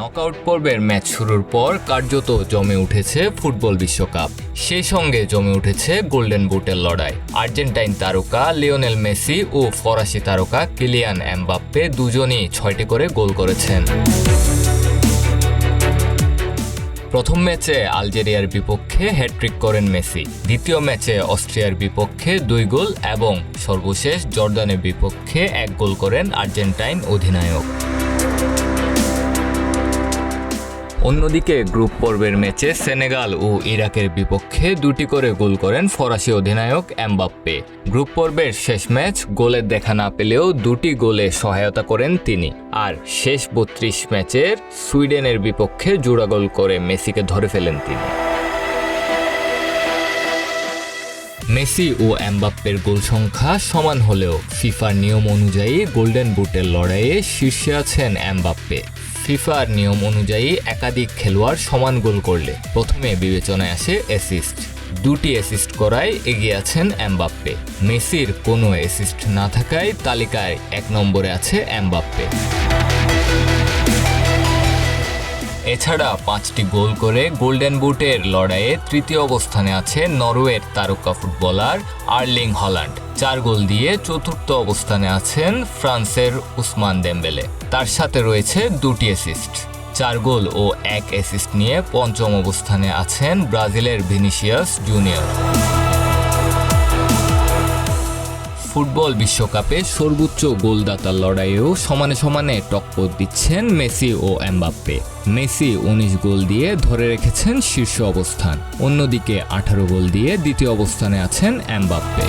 Knockout পর্বের match শুরুর পর কার্যত জমে উঠেছে ফুটবল বিশ্বকাপ। সেই সঙ্গে জমে উঠেছে গোল্ডেন বুটের লড়াই। আর্জেন্টাইন তারকা লিওনেল মেসি ও ফরাসি তারকা কিলিয়ান এমবাপ্পে দুজনই 6টি করে গোল করেছেন। প্রথম ম্যাচে আলজেরিয়ার বিপক্ষে হ্যাটট্রিক করেন মেসি, দ্বিতীয় ম্যাচে অস্ট্রিয়ার বিপক্ষে 2 গোল এবং সর্বশেষ জর্দানের বিপক্ষে 1 গোল করেন আর্জেন্টাইন অধিনায়ক। অন্যদিকে গ্রুপ পর্বের ম্যাচে সেনেগাল ও ইরাকের বিপক্ষে 2টি করে গোল করেন ফরাসি অধিনায়ক এমবাপ্পে। গ্রুপ পর্বের শেষ ম্যাচ গোলের দেখা না পেলেও 2টি গোলে সহায়তা করেন তিনি। আর শেষ 32 ম্যাচের সুইডেনের বিপক্ষে জোড়া গোল করে মেসিকে ধরে ফেলেন তিনি। মেসি ও এমবাপ্পের গোল সংখ্যা সমান হলেও ফিফার নিয়ম অনুযায়ী গোল্ডেন বুটের লড়াইয়ে শীর্ষে আছেন এমবাপ্পে। ফিফার নিয়ম অনুযায়ী একাধিক খেলোয়াড় সমান গোল করলে প্রথমে বিবেচনায় আসে অ্যাসিস্ট। 2টি অ্যাসিস্ট করায় এগিয়ে আছেন এমবাপ্পে। মেসির কোনো অ্যাসিস্ট না থাকায় তালিকায় 1 নম্বরে আছে এমবাপ্পে। এছাড়া 5টি গোল করে গোল্ডেন বুটের লড়াইয়ে তৃতীয় অবস্থানে আছে নরওয়ের তারকা ফুটবলার আর্লিং হল্যান্ড। 4 গোল দিয়ে চতুর্থ অবস্থানে আছেন ফ্রান্সের উসমান দেমবেলে। তার সাথে রয়েছে 2টি অ্যাসিস্ট। 4 গোল ও 1 অ্যাসিস্ট নিয়ে পঞ্চম অবস্থানে আছেন ব্রাজিলের ভিনিসিয়াস জুনিয়র। ফুটবল বিশ্বকাপে সর্বোচ্চ গোলদাতার লড়াইয়েও সমানে সমানে টক্কর দিচ্ছেন মেসি ও এমবাপ্পে। মেসি 19 গোল দিয়ে ধরে রেখেছেন শীর্ষ অবস্থান, অন্যদিকে 18 গোল দিয়ে দ্বিতীয় অবস্থানে আছেন এমবাপ্পে।